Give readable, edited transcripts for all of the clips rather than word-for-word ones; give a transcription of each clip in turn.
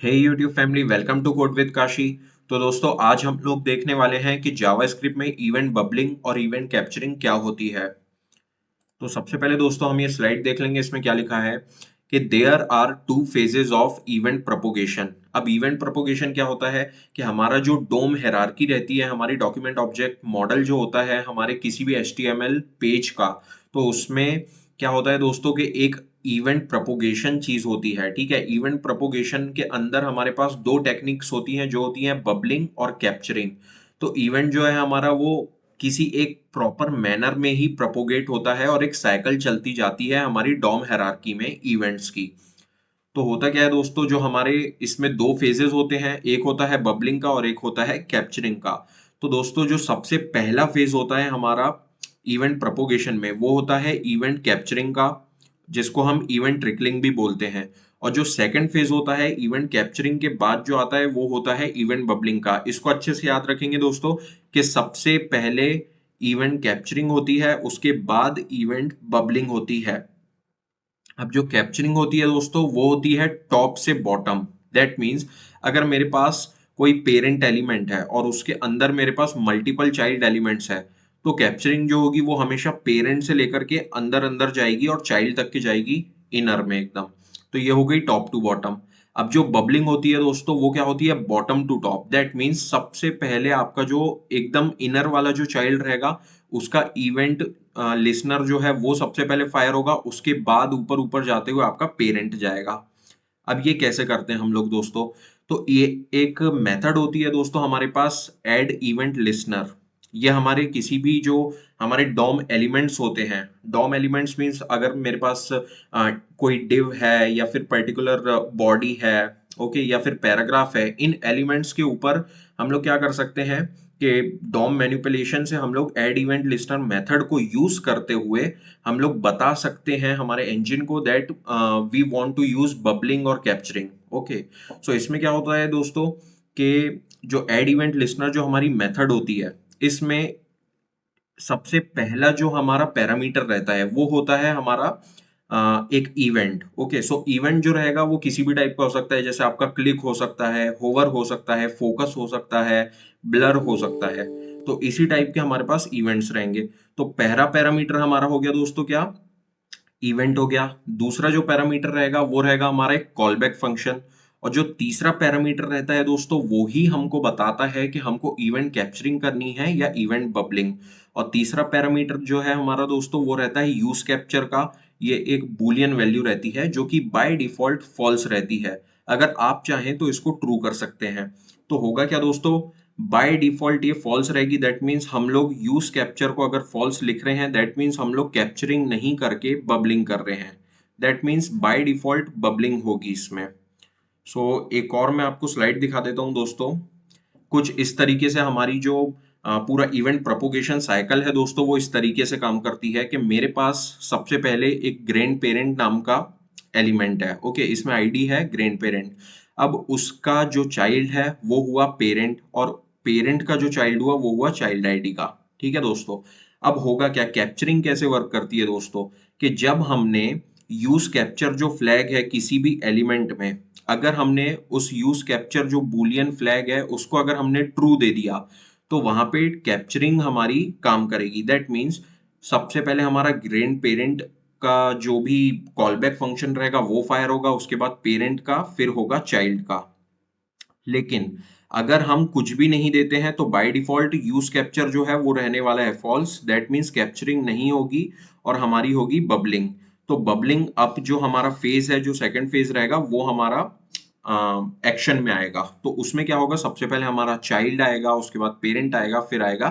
Hey YouTube family, welcome to code with Kashi. तो दोस्तों, आज हम लोग देखने वाले हैं कि जावास्क्रिप्ट में इवेंट बबलिंग और इवेंट कैप्चरिंग क्या होती है। तो सबसे पहले दोस्तों हम ये स्लाइड देख लेंगे। इसमें क्या लिखा है कि there are two phases of event propagation. अब इवेंट प्रोपोगेशन क्या होता है कि हमारा जो डोम हायरार्की रहती है, हमारी डॉक्यूमेंट ऑब्जेक्ट मॉडल जो होता है हमारे किसी भी HTML पेज का, तो उसमें क्या होता है दोस्तों कि एक इवेंट प्रोपोगेशन चीज होती है। ठीक है, इवेंट प्रोपोगेशन के अंदर हमारे पास दो टेक्निक्स होती हैं जो होती हैं बबलिंग और कैप्चरिंग। तो इवेंट जो है हमारा वो किसी एक प्रॉपर मैनर में ही प्रोपोगेट होता है और एक साइकिल चलती जाती है हमारी डॉम हायरार्की में इवेंट्स की। तो होता क्या है दोस्तों, जो हमारे इसमें दो फेजेस होते हैं, एक होता है बबलिंग का और एक होता है कैप्चरिंग का। तो दोस्तों, जो सबसे पहला फेज होता है हमारा इवेंट प्रोपोगेशन में, वो होता है इवेंट कैप्चरिंग का, जिसको हम इवेंट ट्रिकलिंग भी बोलते हैं। और जो सेकंड फेज होता है इवेंट कैप्चरिंग के बाद जो आता है वो होता है इवेंट बबलिंग का। इसको अच्छे से याद रखेंगे दोस्तों कि सबसे पहले इवेंट कैप्चरिंग होती है, उसके बाद इवेंट बबलिंग होती है। अब जो कैप्चरिंग होती है दोस्तों वो होती है टॉप से बॉटम। दैट मीन्स अगर मेरे पास कोई पेरेंट एलिमेंट है और उसके अंदर मेरे पास मल्टीपल चाइल्ड एलिमेंट्स है, तो कैप्चरिंग जो होगी वो हमेशा पेरेंट से लेकर के अंदर अंदर जाएगी और चाइल्ड तक की जाएगी इनर में एकदम। तो ये हो गई टॉप टू बॉटम। अब जो बबलिंग होती है दोस्तों वो क्या होती है, bottom to top. That means सबसे पहले आपका जो एकदम इनर वाला जो चाइल्ड रहेगा उसका इवेंट लिसनर जो है वो सबसे पहले फायर होगा, उसके बाद ऊपर ऊपर जाते हुए आपका पेरेंट जाएगा। अब ये कैसे करते हैं हम लोग दोस्तों, तो ये एक मेथड होती है दोस्तों हमारे पास, ऐड इवेंट लिसनर। ये हमारे किसी भी जो हमारे डॉम एलिमेंट्स होते हैं, डॉम एलिमेंट्स मींस अगर मेरे पास कोई डिव है या फिर पर्टिकुलर बॉडी है, ओके, या फिर पैराग्राफ है, इन एलिमेंट्स के ऊपर हम लोग क्या कर सकते हैं कि डॉम मैनिपुलेशन से हम लोग ऐड इवेंट लिस्टर मेथड को यूज करते हुए हम लोग बता सकते हैं हमारे इंजन को that we want to use bubbling और कैप्चरिंग। ओके, सो इसमें क्या होता है दोस्तों कि जो ऐड इवेंट लिस्टनर जो हमारी मेथड होती है, इसमें सबसे पहला जो हमारा पैरामीटर रहता है वो होता है हमारा एक इवेंट। ओके, सो इवेंट जो रहेगा वो किसी भी टाइप का हो सकता है, जैसे आपका क्लिक हो सकता है, होवर हो सकता है, फोकस हो सकता है, ब्लर हो सकता है। तो इसी टाइप के हमारे पास इवेंट्स रहेंगे। तो पहला पैरामीटर हमारा हो गया दोस्तों क्या, इवेंट हो गया। दूसरा जो पैरामीटर रहेगा वो रहेगा हमारा एक कॉलबैक फंक्शन। और जो तीसरा पैरामीटर रहता है दोस्तों वो ही हमको बताता है कि हमको इवेंट कैप्चरिंग करनी है या इवेंट बबलिंग। और तीसरा पैरामीटर जो है हमारा दोस्तों वो रहता है यूज कैप्चर का। ये एक बूलियन वैल्यू रहती है जो कि बाय डिफॉल्ट फॉल्स रहती है। अगर आप चाहें तो इसको ट्रू कर सकते हैं। तो होगा क्या दोस्तों, बाय डिफॉल्ट ये फॉल्स रहेगी। दैट मीन्स हम लोग यूज कैप्चर को अगर फॉल्स लिख रहे हैं, दैट मीन्स हम लोग कैप्चरिंग नहीं करके बबलिंग कर रहे हैं। That means by default bubbling होगी इसमें। सो एक और मैं आपको स्लाइड दिखा देता हूं दोस्तों। कुछ इस तरीके से हमारी जो पूरा इवेंट प्रोपोगेशन साइकिल है दोस्तों वो इस तरीके से काम करती है कि मेरे पास सबसे पहले एक ग्रैंड पेरेंट नाम का एलिमेंट है। ओके, इसमें आईडी है ग्रैंड पेरेंट। अब उसका जो चाइल्ड है वो हुआ पेरेंट, और पेरेंट का जो चाइल्ड हुआ वो हुआ चाइल्ड आईडी का। ठीक है दोस्तों, अब होगा क्या, कैप्चरिंग कैसे वर्क करती है दोस्तों, कि जब हमने यूज कैप्चर जो फ्लैग है किसी भी एलिमेंट में, अगर हमने उस यूज कैप्चर जो बूलियन फ्लैग है उसको अगर हमने ट्रू दे दिया, तो वहां पे कैप्चरिंग हमारी काम करेगी। दैट मीन्स सबसे पहले हमारा ग्रैंड पेरेंट का जो भी कॉलबैक फंक्शन रहेगा वो फायर होगा, उसके बाद पेरेंट का, फिर होगा चाइल्ड का। लेकिन अगर हम कुछ भी नहीं देते हैं तो बाय डिफॉल्ट यूज कैप्चर जो है वो रहने वाला है फॉल्स। दैट मीन्स कैप्चरिंग नहीं होगी और हमारी होगी बबलिंग। तो बबलिंग अप जो हमारा फेज है, जो सेकंड फेज रहेगा वो हमारा एक्शन में आएगा। तो उसमें क्या होगा, सबसे पहले हमारा चाइल्ड आएगा, उसके बाद पेरेंट आएगा, फिर आएगा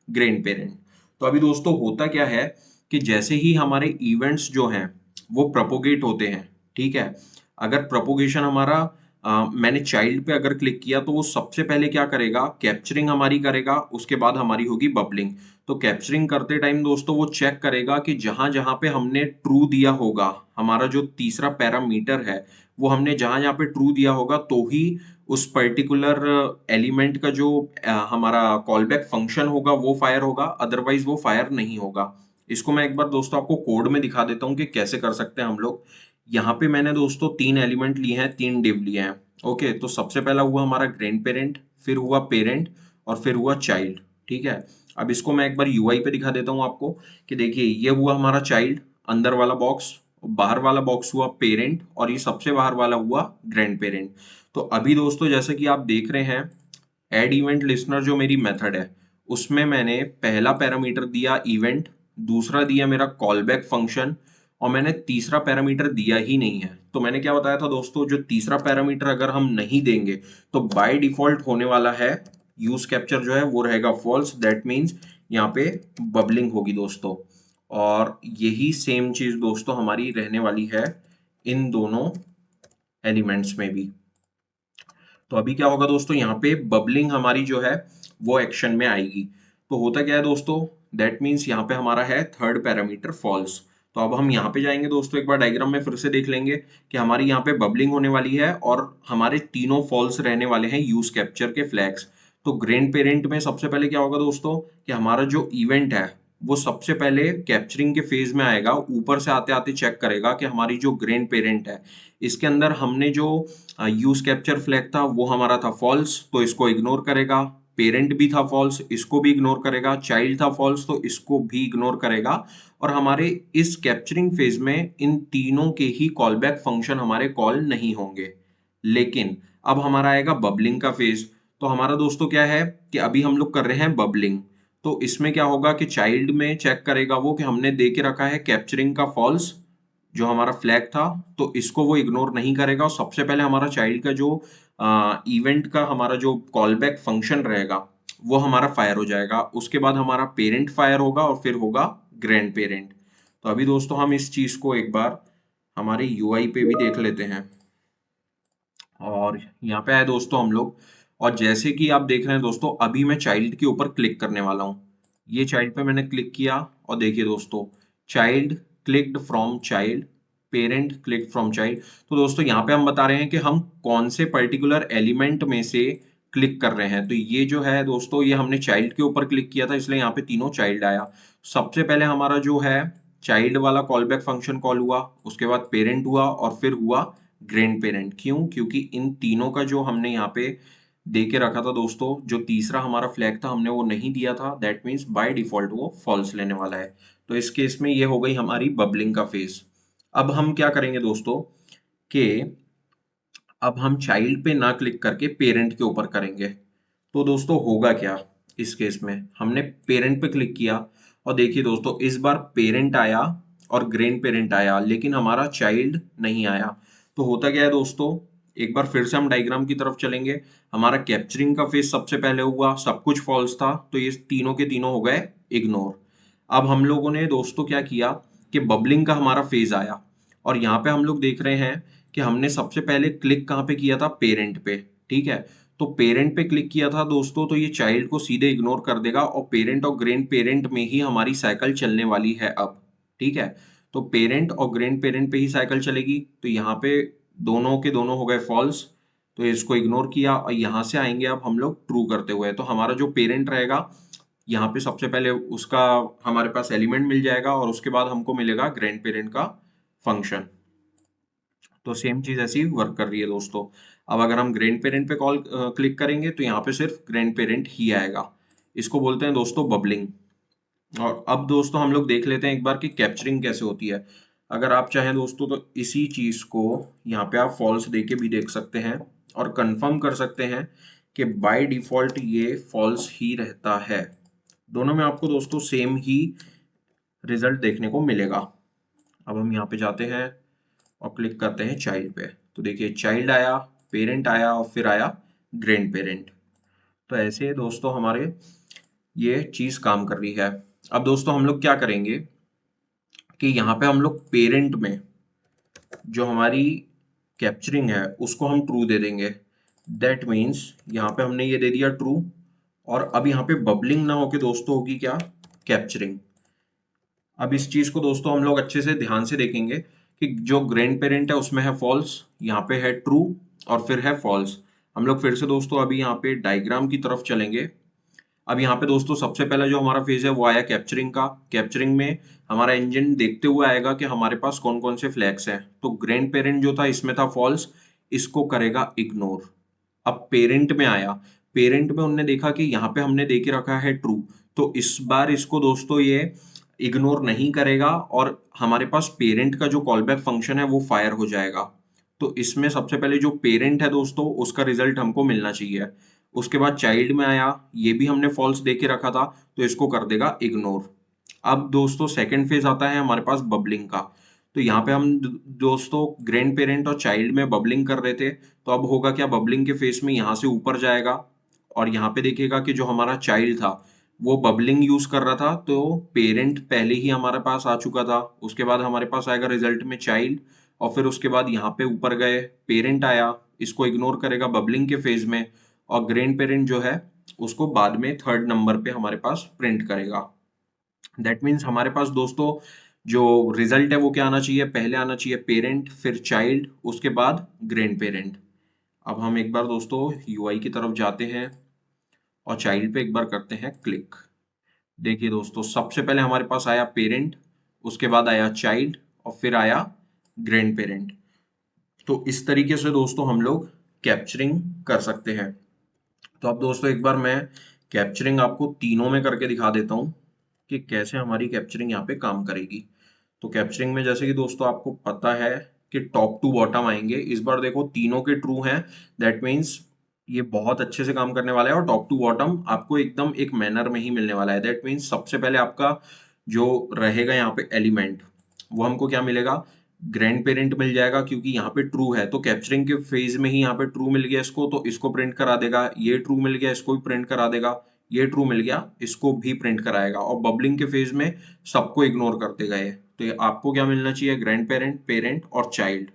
ग्रैंड पेरेंट। तो अभी दोस्तों होता क्या है कि जैसे ही हमारे इवेंट्स जो हैं वो प्रोपोगेट होते हैं, ठीक है, अगर प्रोपोगेशन हमारा मैंने चाइल्ड पे अगर क्लिक किया तो वो सबसे पहले क्या करेगा, कैप्चरिंग हमारी करेगा, उसके बाद हमारी होगी बबलिंग। तो कैप्चरिंग करते टाइम दोस्तों वो चेक करेगा कि जहां जहां पे हमने ट्रू दिया होगा, हमारा जो तीसरा पैरामीटर है वो हमने जहां जहां पे ट्रू दिया होगा तो ही उस पर्टिकुलर एलिमेंट का जो हमारा कॉलबैक फंक्शन होगा वो फायर होगा, अदरवाइज वो फायर नहीं होगा। इसको मैं एक बार दोस्तों आपको कोड में दिखा देता हूँ कि कैसे कर सकते हैं हम लोग। यहाँ पे मैंने दोस्तों तीन एलिमेंट लिए हैं, तीन डिव लिए हैं। ओके, तो सबसे पहला हुआ हमारा ग्रैंड पेरेंट, फिर हुआ पेरेंट और फिर हुआ चाइल्ड। ठीक है, अब इसको मैं एक बार यूआई पे दिखा देता हूँ आपको कि देखिए ये हुआ हमारा चाइल्ड, अंदर वाला बॉक्स, बाहर वाला बॉक्स हुआ पेरेंट और ये सबसे बाहर वाला हुआ ग्रैंड पेरेंट। तो अभी दोस्तों जैसे कि आप देख रहे हैं, एड इवेंट लिस्नर जो मेरी मेथड है उसमें मैंने पहला पैरामीटर दिया इवेंट, दूसरा दिया मेरा कॉल बैक फंक्शन और मैंने तीसरा पैरामीटर दिया ही नहीं है। तो मैंने क्या बताया था दोस्तों, जो तीसरा पैरामीटर अगर हम नहीं देंगे तो बाय डिफॉल्ट होने वाला है यूज कैप्चर जो है वो रहेगा फॉल्स। दैट मीन्स यहाँ पे बबलिंग होगी दोस्तों। और यही सेम चीज दोस्तों हमारी रहने वाली है इन दोनों एलिमेंट्स में भी। तो अभी क्या होगा दोस्तों, यहाँ पे बबलिंग हमारी जो है वो एक्शन में आएगी। तो होता क्या है दोस्तों, दैट मीन्स यहाँ पे हमारा है थर्ड पैरामीटर फॉल्स। तो अब हम यहाँ पे जाएंगे दोस्तों, एक बार डायग्राम में फिर से देख लेंगे कि हमारी यहाँ पे बबलिंग होने वाली है और हमारे तीनों फॉल्स रहने वाले हैं यूज कैप्चर के फ्लैग्स। तो ग्रैंड पेरेंट में सबसे पहले क्या होगा दोस्तों कि हमारा जो इवेंट है वो सबसे पहले कैप्चरिंग के फेज में आएगा, ऊपर से आते आते चेक करेगा कि हमारी जो ग्रैंड पेरेंट है इसके अंदर हमने जो यूज कैप्चर फ्लैग था वो हमारा था फॉल्स, तो इसको इग्नोर करेगा। पेरेंट भी था फॉल्स, इसको भी इग्नोर करेगा। चाइल्ड था फॉल्स, तो इसको भी इग्नोर करेगा। और हमारे इस कैप्चरिंग फेज में इन तीनों के ही कॉल बैक फंक्शन हमारे कॉल नहीं होंगे। लेकिन अब हमारा आएगा बबलिंग का फेज। तो हमारा दोस्तों क्या है कि अभी हम लोग कर रहे हैं बबलिंग। तो इसमें क्या होगा कि चाइल्ड में चेक करेगा वो कि हमने दे के रखा है कैप्चरिंग का फॉल्स जो हमारा फ्लैग था, तो इसको वो इग्नोर नहीं करेगा। और सबसे पहले हमारा चाइल्ड का जो इवेंट का हमारा जो कॉल बैक फंक्शन रहेगा वो हमारा फायर हो जाएगा। उसके बाद हमारा पेरेंट फायर होगा और फिर होगा ग्रैंड पेरेंट। तो अभी दोस्तों हम इस चीज को एक बार हमारे यूआई पे भी देख लेते हैं। और यहाँ पे आए दोस्तों हम लोग, और जैसे कि आप देख रहे हैं दोस्तों अभी मैं चाइल्ड के ऊपर क्लिक करने वाला हूँ। ये चाइल्ड पे मैंने क्लिक किया और देखिए दोस्तों, child clicked from child, parent click from child. तो दोस्तों यहाँ पे हम बता रहे हैं कि हम कौन से पर्टिकुलर एलिमेंट में से क्लिक कर रहे हैं। तो ये जो है दोस्तों ये हमने चाइल्ड के ऊपर क्लिक किया था, इसलिए यहाँ पे तीनों चाइल्ड आया। सबसे पहले हमारा जो है चाइल्ड वाला कॉल बैक फंक्शन कॉल हुआ, उसके बाद पेरेंट हुआ और फिर हुआ ग्रैंड पेरेंट। क्यों? क्योंकि इन तीनों का जो हमने यहाँ पे दे के रखा था दोस्तों, जो तीसरा हमारा फ्लैग था हमने वो नहीं दिया था। दैट मीन्स बाय डिफॉल्ट वो फॉल्स लेने वाला है। तो इस केस में ये हो गई हमारी बबलिंग का फेज। अब हम क्या करेंगे दोस्तों कि अब हम चाइल्ड पे ना क्लिक करके पेरेंट के ऊपर करेंगे। तो दोस्तों होगा क्या, इस केस में हमने पेरेंट पे क्लिक किया और देखिए दोस्तों इस बार पेरेंट आया और ग्रैंड पेरेंट आया, लेकिन हमारा चाइल्ड नहीं आया। तो होता क्या है दोस्तों, एक बार फिर से हम डायग्राम की तरफ चलेंगे। हमारा कैप्चरिंग का फेज सबसे पहले हुआ, सब कुछ फॉल्स था, तो ये तीनों के तीनों हो गए इग्नोर। अब हम लोगों ने दोस्तों क्या किया कि बबलिंग का हमारा फेज आया और यहाँ पे हम लोग देख रहे हैं कि हमने सबसे पहले क्लिक कहाँ पे किया था, पेरेंट पे। ठीक है, तो पेरेंट पे क्लिक किया था दोस्तों, तो ये चाइल्ड को सीधे इग्नोर कर देगा और पेरेंट और ग्रैंड पेरेंट में ही हमारी साइकिल चलने वाली है अब। ठीक है, तो पेरेंट और ग्रैंड पेरेंट पे ही साइकिल चलेगी। तो यहाँ पे दोनों के दोनों हो गए फॉल्स, तो इसको इग्नोर किया और यहाँ से आएंगे अब हम लोग ट्रू करते हुए। तो हमारा जो पेरेंट रहेगा यहाँ पे सबसे पहले उसका हमारे पास एलिमेंट मिल जाएगा और उसके बाद हमको मिलेगा ग्रैंड पेरेंट का फंक्शन। तो सेम चीज ऐसी वर्क कर रही है दोस्तों। अब अगर हम ग्रैंड पेरेंट पे कॉल क्लिक करेंगे तो यहाँ पे सिर्फ ग्रैंड पेरेंट ही आएगा। इसको बोलते हैं दोस्तों बबलिंग। और अब दोस्तों हम लोग देख लेते हैं एक बार कि कैप्चरिंग कैसे होती है। अगर आप चाहें दोस्तों तो इसी चीज को यहाँ पे आप फॉल्स दे के भी देख सकते हैं और कंफर्म कर सकते हैं कि बाय डिफॉल्ट ये फॉल्स ही रहता है। दोनों में आपको दोस्तों सेम ही रिजल्ट देखने को मिलेगा। अब हम यहाँ पे जाते हैं और क्लिक करते हैं चाइल्ड पे। तो देखिए चाइल्ड आया, पेरेंट आया और फिर आया ग्रैंड पेरेंट। तो ऐसे दोस्तों हमारे ये चीज काम कर रही है। अब दोस्तों हम लोग क्या करेंगे कि यहाँ पे हम लोग पेरेंट में जो हमारी कैप्चरिंग है उसको हम ट्रू दे देंगे। दैट मीन्स यहाँ पे हमने ये दे दिया ट्रू। और अब यहाँ पे बबलिंग ना होके दोस्तों होगी क्या, कैप्चरिंग। अब इस चीज को दोस्तों हम लोग अच्छे से ध्यान से देखेंगे कि जो ग्रैंड पेरेंट है उसमें है फॉल्स, यहाँ पे है ट्रू और फिर है फॉल्स। हम लोग फिर से दोस्तों अभी यहाँ पे डायग्राम की तरफ चलेंगे। अब यहाँ पे दोस्तों सबसे पहला जो हमारा फेज है वो आया कैप्चरिंग का। कैप्चरिंग में हमारा इंजन देखते हुए आएगा कि हमारे पास कौन कौन से फ्लैग्स हैं। तो ग्रैंड पेरेंट जो था इसमें था फॉल्स, इसको करेगा इग्नोर। अब पेरेंट में आया, पेरेंट में उनने देखा कि यहाँ पे हमने दे के रखा है ट्रू, तो इस बार इसको दोस्तों ये इग्नोर नहीं करेगा और हमारे पास पेरेंट का जो कॉल बैक फंक्शन है वो फायर हो जाएगा। तो इसमें सबसे पहले जो पेरेंट है दोस्तों उसका रिजल्ट हमको मिलना चाहिए। उसके बाद चाइल्ड में आया, ये भी हमने फॉल्स दे के रखा था, तो इसको कर देगा इग्नोर। अब दोस्तों सेकंड फेज आता है हमारे पास बबलिंग का। तो यहाँ पे हम दोस्तों ग्रैंड पेरेंट और चाइल्ड में बबलिंग कर रहे थे, तो अब होगा क्या, बबलिंग के फेस में यहाँ से ऊपर जाएगा और यहाँ पे देखिएगा कि जो हमारा चाइल्ड था वो बबलिंग यूज कर रहा था, तो पेरेंट पहले ही हमारे पास आ चुका था। उसके बाद हमारे पास आएगा रिजल्ट में चाइल्ड, और फिर उसके बाद यहाँ पे ऊपर गए पेरेंट आया, इसको इग्नोर करेगा बबलिंग के फेज में, और ग्रैंड पेरेंट जो है उसको बाद में थर्ड नंबर पे हमारे पास प्रिंट करेगा। दैट मीन्स हमारे पास दोस्तों जो रिजल्ट है वो क्या आना चाहिए, पहले आना चाहिए पेरेंट, फिर चाइल्ड, उसके बाद ग्रैंड पेरेंट। अब हम एक बार दोस्तों यूआई की तरफ जाते हैं और चाइल्ड पे एक बार करते हैं क्लिक। देखिए दोस्तों सबसे पहले हमारे पास आया पेरेंट, उसके बाद आया चाइल्ड और फिर आया ग्रैंड पेरेंट। तो इस तरीके से दोस्तों हम लोग कैप्चरिंग कर सकते हैं। तो अब दोस्तों एक बार मैं कैप्चरिंग आपको तीनों में करके दिखा देता हूँ कि कैसे हमारी कैप्चरिंग यहाँ पे काम करेगी। तो कैप्चरिंग में जैसे कि दोस्तों आपको पता है कि टॉप टू बॉटम आएंगे, इस बार देखो तीनों के ट्रू हैं, दैट मीन्स ये बहुत अच्छे से काम करने वाला है और टॉप टू बॉटम आपको एकदम एक मैनर में ही मिलने वाला है। दैट मीन्स सबसे पहले आपका जो रहेगा यहाँ पे एलिमेंट, वो हमको क्या मिलेगा, ग्रैंड पेरेंट मिल जाएगा, क्योंकि यहाँ पे ट्रू है तो कैप्चरिंग के फेज में ही यहाँ पे ट्रू मिल गया इसको, तो इसको प्रिंट करा देगा। ये ट्रू मिल गया, इसको भी प्रिंट करा देगा। ये ट्रू मिल गया, इसको भी प्रिंट कराएगा। और बबलिंग के फेज में सबको इग्नोर करते गए, तो ये आपको क्या मिलना चाहिए, ग्रैंड पेरेंट, पेरेंट और चाइल्ड।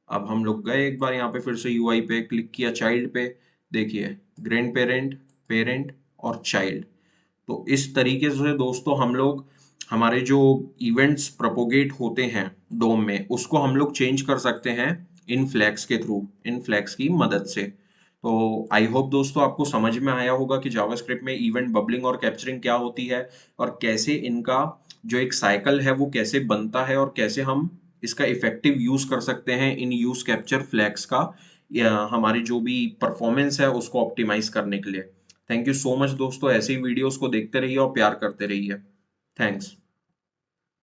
अब हम लोग गए एक बार यहाँ पे फिर से यूआई पे क्लिक किया, चाइल्ड पे, देखिए ग्रैंड पेरेंट, पेरेंट और चाइल्ड। तो इस तरीके से दोस्तों हम लोग हमारे जो इवेंट्स प्रोपोगेट होते हैं डोम में उसको हम लोग चेंज कर सकते हैं इन फ्लैग्स के थ्रू, इन फ्लैग्स की मदद से। तो आई होप दोस्तों आपको समझ में आया होगा कि जावास्क्रिप्ट में इवेंट बबलिंग और कैप्चरिंग क्या होती है और कैसे इनका जो एक साइकिल है वो कैसे बनता है और कैसे हम इसका इफेक्टिव यूज कर सकते हैं इन यूज कैप्चर फ्लैग्स का, या हमारी जो भी परफॉर्मेंस है उसको ऑप्टिमाइज करने के लिए। थैंक यू सो मच दोस्तों, ऐसे ही वीडियोस को देखते रहिए और प्यार करते रहिए। थैंक्स।